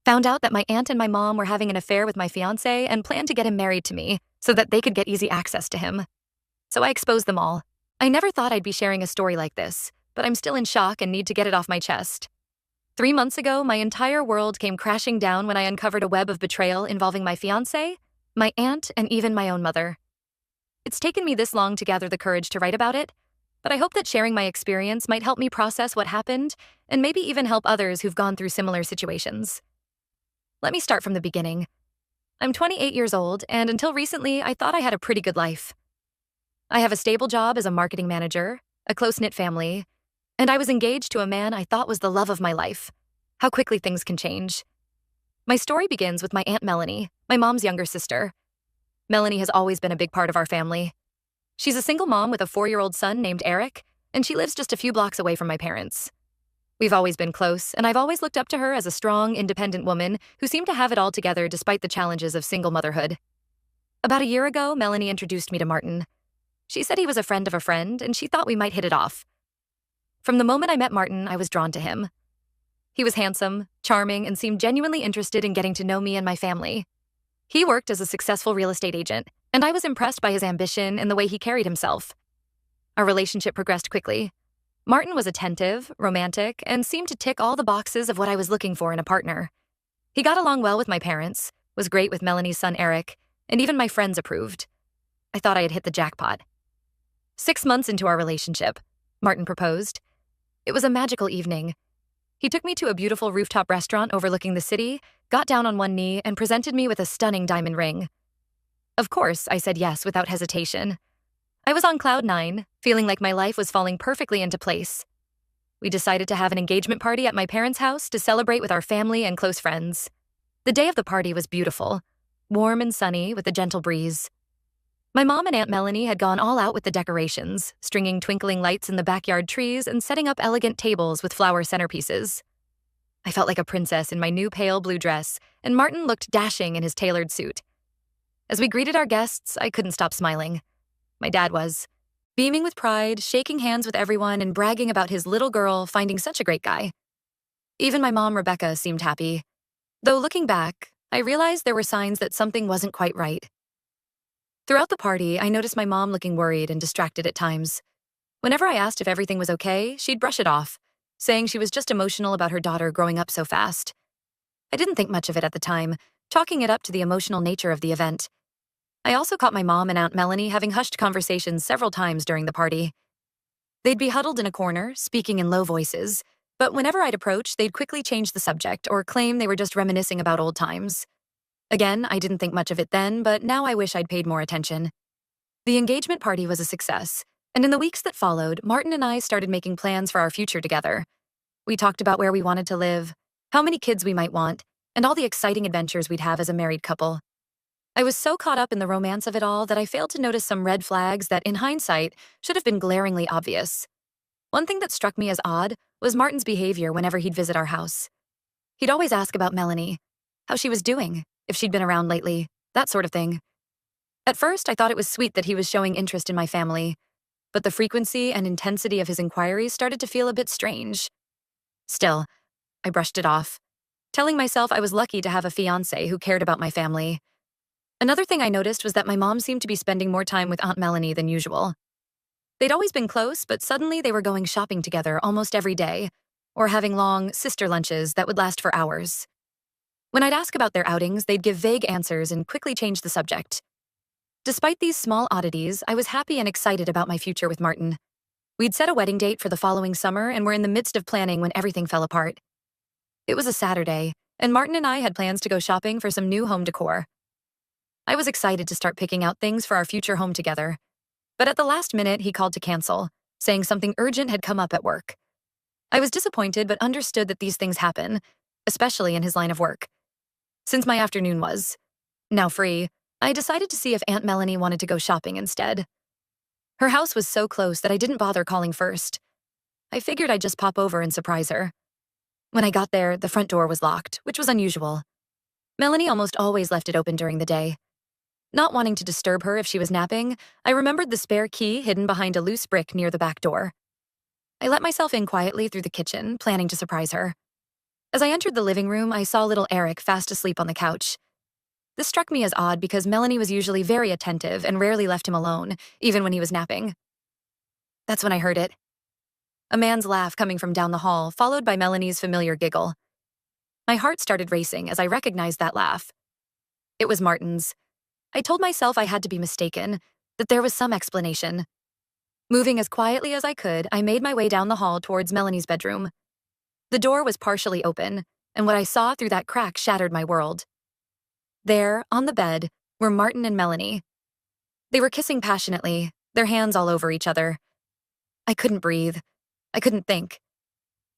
Found out that my aunt and my mom were having an affair with my fiancé and planned to get him married to me so that they could get easy access to him. So I exposed them all. I never thought I'd be sharing a story like this, but I'm still in shock and need to get it off my chest. 3 months ago, my entire world came crashing down when I uncovered a web of betrayal involving my fiancé, my aunt, and even my own mother. It's taken me this long to gather the courage to write about it, but I hope that sharing my experience might help me process what happened and maybe even help others who've gone through similar situations. Let me start from the beginning. I'm 28 years old, and until recently, I thought I had a pretty good life. I have a stable job as a marketing manager, a close-knit family, and I was engaged to a man I thought was the love of my life. How quickly things can change. My story begins with my Aunt Melanie, my mom's younger sister. Melanie has always been a big part of our family. She's a single mom with a 4-year-old son named Eric, and she lives just a few blocks away from my parents. We've always been close, and I've always looked up to her as a strong, independent woman who seemed to have it all together despite the challenges of single motherhood. About a year ago, Melanie introduced me to Martin. She said he was a friend of a friend, and she thought we might hit it off. From the moment I met Martin, I was drawn to him. He was handsome, charming, and seemed genuinely interested in getting to know me and my family. He worked as a successful real estate agent, and I was impressed by his ambition and the way he carried himself. Our relationship progressed quickly. Martin was attentive, romantic, and seemed to tick all the boxes of what I was looking for in a partner. He got along well with my parents, was great with Melanie's son Eric, and even my friends approved. I thought I had hit the jackpot. 6 months into our relationship, Martin proposed. It was a magical evening. He took me to a beautiful rooftop restaurant overlooking the city, got down on one knee, and presented me with a stunning diamond ring. Of course, I said yes without hesitation. I was on cloud 9, feeling like my life was falling perfectly into place. We decided to have an engagement party at my parents' house to celebrate with our family and close friends. The day of the party was beautiful, warm and sunny with a gentle breeze. My mom and Aunt Melanie had gone all out with the decorations, stringing twinkling lights in the backyard trees and setting up elegant tables with flower centerpieces. I felt like a princess in my new pale blue dress, and Martin looked dashing in his tailored suit. As we greeted our guests, I couldn't stop smiling. My dad was, beaming with pride, shaking hands with everyone, and bragging about his little girl finding such a great guy. Even my mom, Rebecca, seemed happy. Though looking back, I realized there were signs that something wasn't quite right. Throughout the party, I noticed my mom looking worried and distracted at times. Whenever I asked if everything was okay, she'd brush it off, saying she was just emotional about her daughter growing up so fast. I didn't think much of it at the time, chalking it up to the emotional nature of the event. I also caught my mom and Aunt Melanie having hushed conversations several times during the party. They'd be huddled in a corner, speaking in low voices, but whenever I'd approach, they'd quickly change the subject or claim they were just reminiscing about old times. Again, I didn't think much of it then, but now I wish I'd paid more attention. The engagement party was a success, and in the weeks that followed, Martin and I started making plans for our future together. We talked about where we wanted to live, how many kids we might want, and all the exciting adventures we'd have as a married couple. I was so caught up in the romance of it all that I failed to notice some red flags that, in hindsight, should have been glaringly obvious. One thing that struck me as odd was Martin's behavior whenever he'd visit our house. He'd always ask about Melanie, how she was doing, if she'd been around lately, that sort of thing. At first, I thought it was sweet that he was showing interest in my family, but the frequency and intensity of his inquiries started to feel a bit strange. Still, I brushed it off, telling myself I was lucky to have a fiancé who cared about my family. Another thing I noticed was that my mom seemed to be spending more time with Aunt Melanie than usual. They'd always been close, but suddenly they were going shopping together almost every day, or having long sister lunches that would last for hours. When I'd ask about their outings, they'd give vague answers and quickly change the subject. Despite these small oddities, I was happy and excited about my future with Martin. We'd set a wedding date for the following summer and were in the midst of planning when everything fell apart. It was a Saturday, and Martin and I had plans to go shopping for some new home decor. I was excited to start picking out things for our future home together, but at the last minute, he called to cancel, saying something urgent had come up at work. I was disappointed but understood that these things happen, especially in his line of work. Since my afternoon was now free, I decided to see if Aunt Melanie wanted to go shopping instead. Her house was so close that I didn't bother calling first. I figured I'd just pop over and surprise her. When I got there, the front door was locked, which was unusual. Melanie almost always left it open during the day. Not wanting to disturb her if she was napping, I remembered the spare key hidden behind a loose brick near the back door. I let myself in quietly through the kitchen, planning to surprise her. As I entered the living room, I saw little Eric fast asleep on the couch. This struck me as odd because Melanie was usually very attentive and rarely left him alone, even when he was napping. That's when I heard it. A man's laugh coming from down the hall, followed by Melanie's familiar giggle. My heart started racing as I recognized that laugh. It was Martin's. I told myself I had to be mistaken, that there was some explanation. Moving as quietly as I could, I made my way down the hall towards Melanie's bedroom. The door was partially open, and what I saw through that crack shattered my world. There, on the bed, were Martin and Melanie. They were kissing passionately, their hands all over each other. I couldn't breathe. I couldn't think.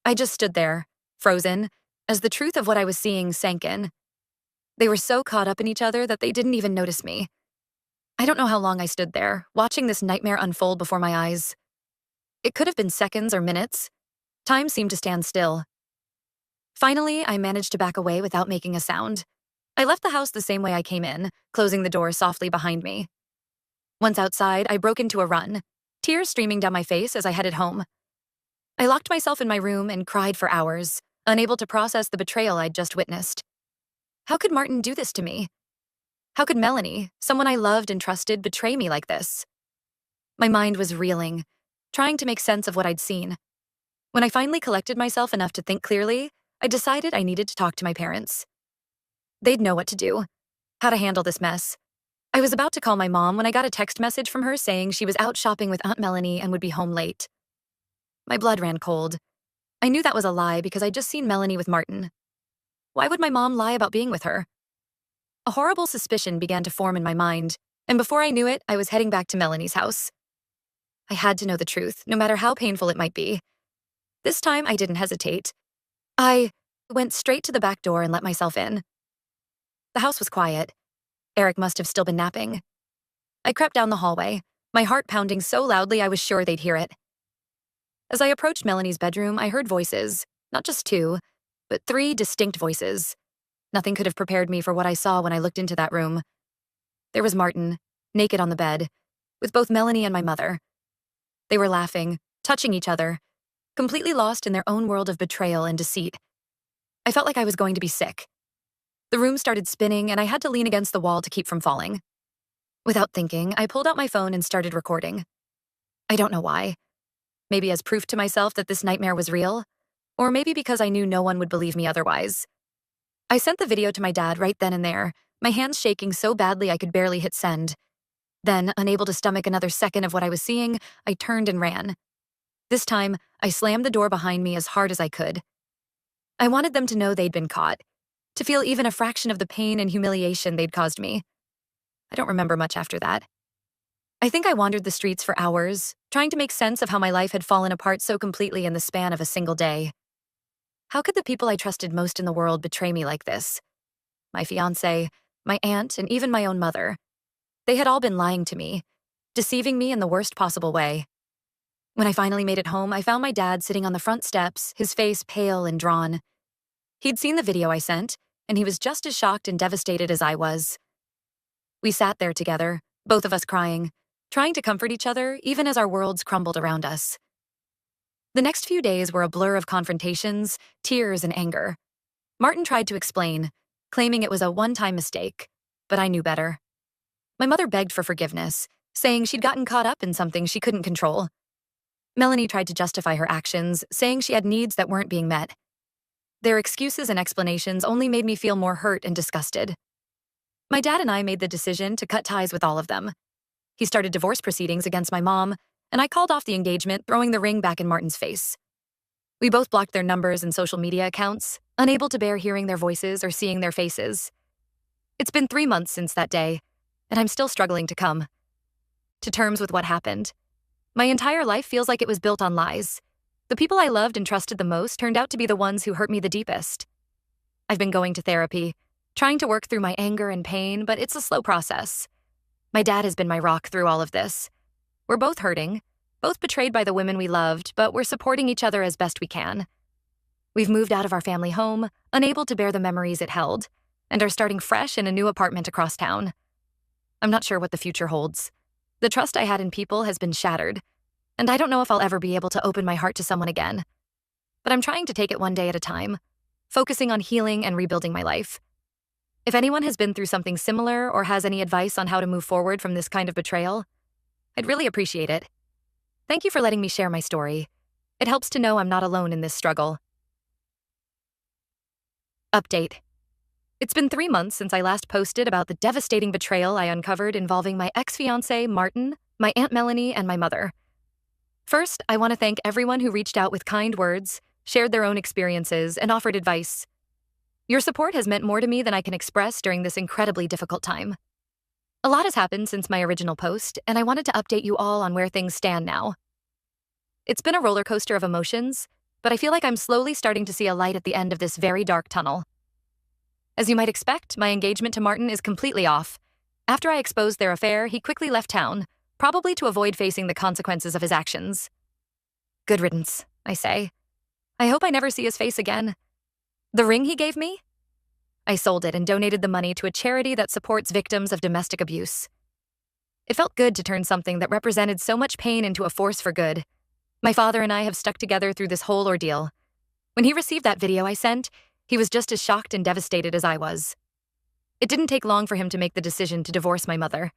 I just stood there, frozen, as the truth of what I was seeing sank in. They were so caught up in each other that they didn't even notice me. I don't know how long I stood there, watching this nightmare unfold before my eyes. It could have been seconds or minutes. Time seemed to stand still. Finally, I managed to back away without making a sound. I left the house the same way I came in, closing the door softly behind me. Once outside, I broke into a run, tears streaming down my face as I headed home. I locked myself in my room and cried for hours, unable to process the betrayal I'd just witnessed. How could Martin do this to me? How could Melanie, someone I loved and trusted, betray me like this? My mind was reeling, trying to make sense of what I'd seen. When I finally collected myself enough to think clearly, I decided I needed to talk to my parents. They'd know what to do, how to handle this mess. I was about to call my mom when I got a text message from her saying she was out shopping with Aunt Melanie and would be home late. My blood ran cold. I knew that was a lie because I'd just seen Melanie with Martin. Why would my mom lie about being with her? A horrible suspicion began to form in my mind, and before I knew it, I was heading back to Melanie's house. I had to know the truth, no matter how painful it might be. This time, I didn't hesitate. I went straight to the back door and let myself in. The house was quiet. Eric must have still been napping. I crept down the hallway, my heart pounding so loudly I was sure they'd hear it. As I approached Melanie's bedroom, I heard voices, not just two, but three distinct voices. Nothing could have prepared me for what I saw when I looked into that room. There was Martin, naked on the bed, with both Melanie and my mother. They were laughing, touching each other, completely lost in their own world of betrayal and deceit. I felt like I was going to be sick. The room started spinning, and I had to lean against the wall to keep from falling. Without thinking, I pulled out my phone and started recording. I don't know why. Maybe as proof to myself that this nightmare was real, or maybe because I knew no one would believe me otherwise. I sent the video to my dad right then and there, my hands shaking so badly I could barely hit send. Then, unable to stomach another second of what I was seeing, I turned and ran. This time, I slammed the door behind me as hard as I could. I wanted them to know they'd been caught, to feel even a fraction of the pain and humiliation they'd caused me. I don't remember much after that. I think I wandered the streets for hours, trying to make sense of how my life had fallen apart so completely in the span of a single day. How could the people I trusted most in the world betray me like this? My fiancé, my aunt, and even my own mother. They had all been lying to me, deceiving me in the worst possible way. When I finally made it home, I found my dad sitting on the front steps, his face pale and drawn. He'd seen the video I sent, and he was just as shocked and devastated as I was. We sat there together, both of us crying, trying to comfort each other even as our worlds crumbled around us. The next few days were a blur of confrontations, tears, and anger. Martin tried to explain, claiming it was a one-time mistake, but I knew better. My mother begged for forgiveness, saying she'd gotten caught up in something she couldn't control. Melanie tried to justify her actions, saying she had needs that weren't being met. Their excuses and explanations only made me feel more hurt and disgusted. My dad and I made the decision to cut ties with all of them. He started divorce proceedings against my mom, and I called off the engagement, throwing the ring back in Martin's face. We both blocked their numbers and social media accounts, unable to bear hearing their voices or seeing their faces. It's been 3 months since that day, and I'm still struggling to come to terms with what happened. My entire life feels like it was built on lies. The people I loved and trusted the most turned out to be the ones who hurt me the deepest. I've been going to therapy, trying to work through my anger and pain, but it's a slow process. My dad has been my rock through all of this. We're both hurting, both betrayed by the women we loved, but we're supporting each other as best we can. We've moved out of our family home, unable to bear the memories it held, and are starting fresh in a new apartment across town. I'm not sure what the future holds. The trust I had in people has been shattered, and I don't know if I'll ever be able to open my heart to someone again. But I'm trying to take it one day at a time, focusing on healing and rebuilding my life. If anyone has been through something similar or has any advice on how to move forward from this kind of betrayal, I'd really appreciate it. Thank you for letting me share my story. It helps to know I'm not alone in this struggle. Update. It's been 3 months since I last posted about the devastating betrayal I uncovered involving my ex-fiancé, Martin, my Aunt Melanie, and my mother. First, I want to thank everyone who reached out with kind words, shared their own experiences, and offered advice. Your support has meant more to me than I can express during this incredibly difficult time. A lot has happened since my original post, and I wanted to update you all on where things stand now. It's been a roller coaster of emotions, but I feel like I'm slowly starting to see a light at the end of this very dark tunnel. As you might expect, my engagement to Martin is completely off. After I exposed their affair, he quickly left town, probably to avoid facing the consequences of his actions. Good riddance, I say. I hope I never see his face again. The ring he gave me? I sold it and donated the money to a charity that supports victims of domestic abuse. It felt good to turn something that represented so much pain into a force for good. My father and I have stuck together through this whole ordeal. When he received that video I sent, he was just as shocked and devastated as I was. It didn't take long for him to make the decision to divorce my mother.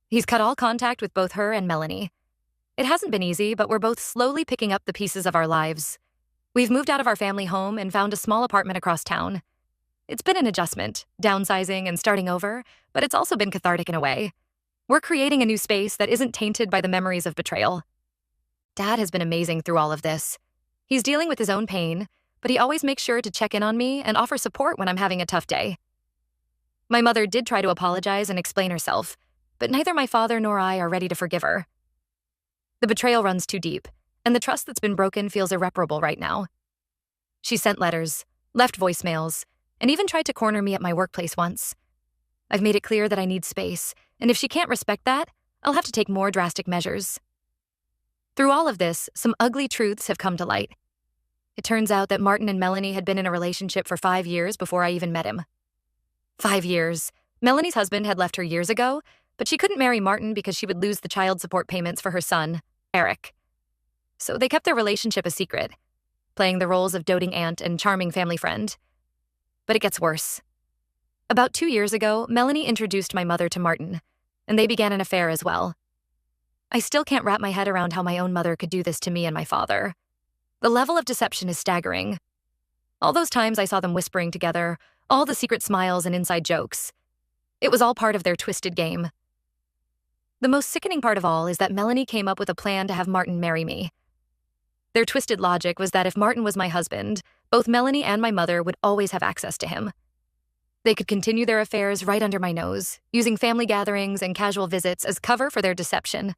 He's cut all contact with both her and Melanie. It hasn't been easy, but we're both slowly picking up the pieces of our lives. We've moved out of our family home and found a small apartment across town. It's been an adjustment, downsizing and starting over, but it's also been cathartic in a way. We're creating a new space that isn't tainted by the memories of betrayal. Dad has been amazing through all of this. He's dealing with his own pain, but he always makes sure to check in on me and offer support when I'm having a tough day. My mother did try to apologize and explain herself, but neither my father nor I are ready to forgive her. The betrayal runs too deep, and the trust that's been broken feels irreparable right now. She sent letters, left voicemails, and even tried to corner me at my workplace once. I've made it clear that I need space, and if she can't respect that, I'll have to take more drastic measures. Through all of this, some ugly truths have come to light. It turns out that Martin and Melanie had been in a relationship for 5 years before I even met him. 5 years. Melanie's husband had left her years ago, but she couldn't marry Martin because she would lose the child support payments for her son, Eric. So they kept their relationship a secret, playing the roles of doting aunt and charming family friend. But it gets worse. About 2 years ago, Melanie introduced my mother to Martin, and they began an affair as well. I still can't wrap my head around how my own mother could do this to me and my father. The level of deception is staggering. All those times I saw them whispering together, all the secret smiles and inside jokes. It was all part of their twisted game. The most sickening part of all is that Melanie came up with a plan to have Martin marry me. Their twisted logic was that if Martin was my husband, both Melanie and my mother would always have access to him. They could continue their affairs right under my nose, using family gatherings and casual visits as cover for their deception.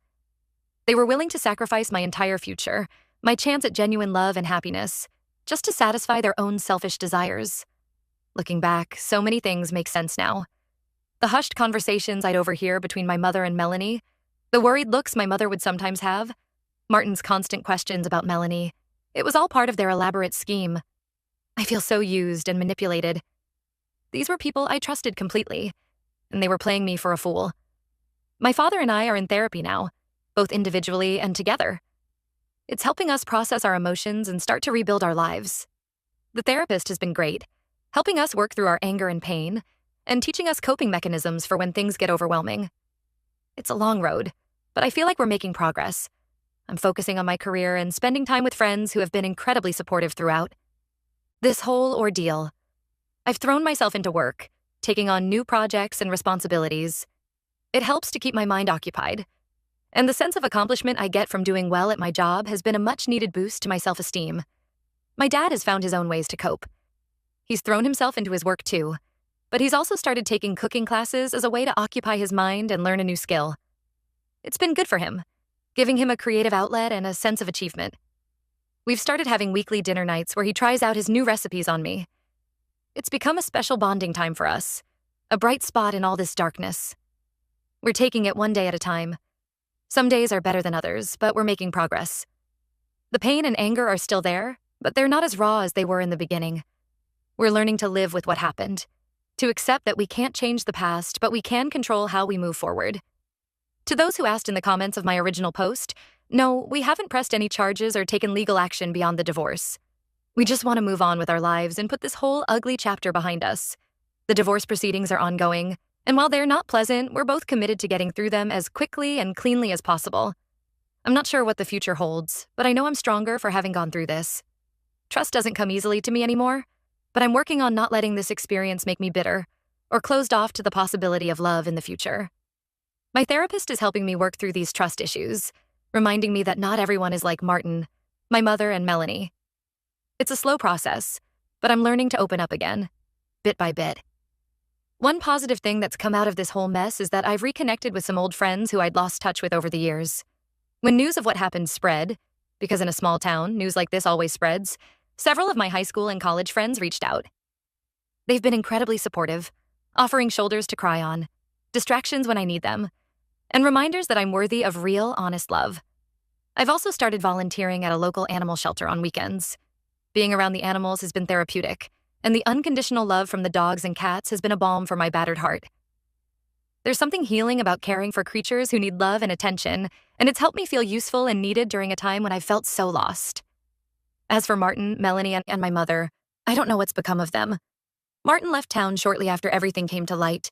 They were willing to sacrifice my entire future, my chance at genuine love and happiness, just to satisfy their own selfish desires. Looking back, so many things make sense now. The hushed conversations I'd overhear between my mother and Melanie, the worried looks my mother would sometimes have, Martin's constant questions about Melanie. It was all part of their elaborate scheme. I feel so used and manipulated. These were people I trusted completely, and they were playing me for a fool. My father and I are in therapy now, both individually and together. It's helping us process our emotions and start to rebuild our lives. The therapist has been great, helping us work through our anger and pain, and teaching us coping mechanisms for when things get overwhelming. It's a long road, but I feel like we're making progress. I'm focusing on my career and spending time with friends who have been incredibly supportive throughout. This whole ordeal, I've thrown myself into work, taking on new projects and responsibilities. It helps to keep my mind occupied, and the sense of accomplishment I get from doing well at my job has been a much-needed boost to my self-esteem. My dad has found his own ways to cope. He's thrown himself into his work too, but he's also started taking cooking classes as a way to occupy his mind and learn a new skill. It's been good for him, giving him a creative outlet and a sense of achievement. We've started having weekly dinner nights where he tries out his new recipes on me. It's become a special bonding time for us, a bright spot in all this darkness. We're taking it one day at a time. Some days are better than others, but we're making progress. The pain and anger are still there, but they're not as raw as they were in the beginning. We're learning to live with what happened, to accept that we can't change the past, but we can control how we move forward. To those who asked in the comments of my original post, no, we haven't pressed any charges or taken legal action beyond the divorce. We just want to move on with our lives and put this whole ugly chapter behind us. The divorce proceedings are ongoing, and while they're not pleasant, we're both committed to getting through them as quickly and cleanly as possible. I'm not sure what the future holds, but I know I'm stronger for having gone through this. Trust doesn't come easily to me anymore, but I'm working on not letting this experience make me bitter or closed off to the possibility of love in the future. My therapist is helping me work through these trust issues, reminding me that not everyone is like Martin, my mother, and Melanie. It's a slow process, but I'm learning to open up again, bit by bit. One positive thing that's come out of this whole mess is that I've reconnected with some old friends who I'd lost touch with over the years. When news of what happened spread, because in a small town, news like this always spreads, several of my high school and college friends reached out. They've been incredibly supportive, offering shoulders to cry on, distractions when I need them, and reminders that I'm worthy of real, honest love. I've also started volunteering at a local animal shelter on weekends. Being around the animals has been therapeutic, and the unconditional love from the dogs and cats has been a balm for my battered heart. There's something healing about caring for creatures who need love and attention, and it's helped me feel useful and needed during a time when I felt so lost. As for Martin, Melanie, and my mother, I don't know what's become of them. Martin left town shortly after everything came to light,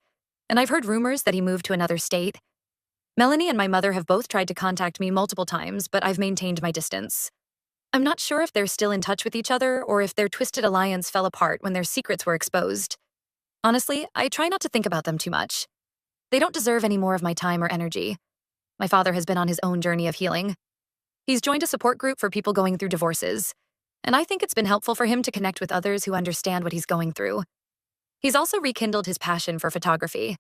and I've heard rumors that he moved to another state. Melanie and my mother have both tried to contact me multiple times, but I've maintained my distance. I'm not sure if they're still in touch with each other or if their twisted alliance fell apart when their secrets were exposed. Honestly, I try not to think about them too much. They don't deserve any more of my time or energy. My father has been on his own journey of healing. He's joined a support group for people going through divorces, and I think it's been helpful for him to connect with others who understand what he's going through. He's also rekindled his passion for photography,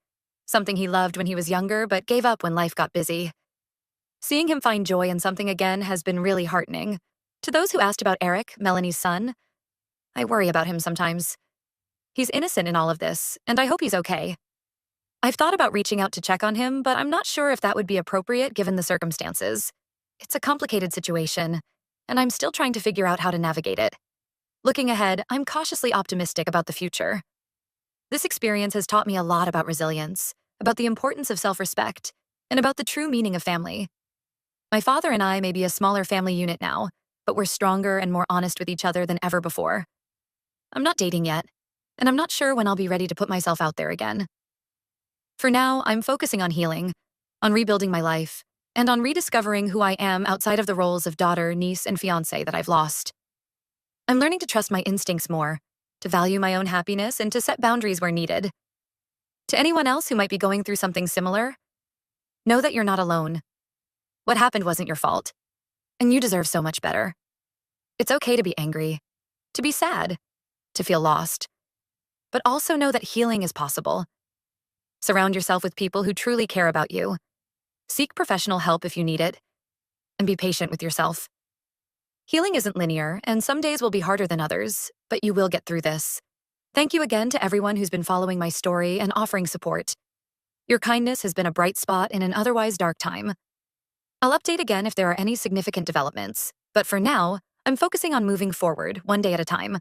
something he loved when he was younger but gave up when life got busy. Seeing him find joy in something again has been really heartening. To those who asked about Eric, Melanie's son, I worry about him sometimes. He's innocent in all of this, and I hope he's okay. I've thought about reaching out to check on him, but I'm not sure if that would be appropriate given the circumstances. It's a complicated situation, and I'm still trying to figure out how to navigate it. Looking ahead, I'm cautiously optimistic about the future. This experience has taught me a lot about resilience, about the importance of self-respect, and about the true meaning of family. My father and I may be a smaller family unit now, but we're stronger and more honest with each other than ever before. I'm not dating yet, and I'm not sure when I'll be ready to put myself out there again. For now, I'm focusing on healing, on rebuilding my life, and on rediscovering who I am outside of the roles of daughter, niece, and fiancé that I've lost. I'm learning to trust my instincts more, to value my own happiness, and to set boundaries where needed. To anyone else who might be going through something similar, know that you're not alone. What happened wasn't your fault, and you deserve so much better. It's okay to be angry, to be sad, to feel lost, but also know that healing is possible. Surround yourself with people who truly care about you. Seek professional help if you need it, and be patient with yourself. Healing isn't linear, and some days will be harder than others, but you will get through this. Thank you again to everyone who's been following my story and offering support. Your kindness has been a bright spot in an otherwise dark time. I'll update again if there are any significant developments, but for now, I'm focusing on moving forward, one day at a time.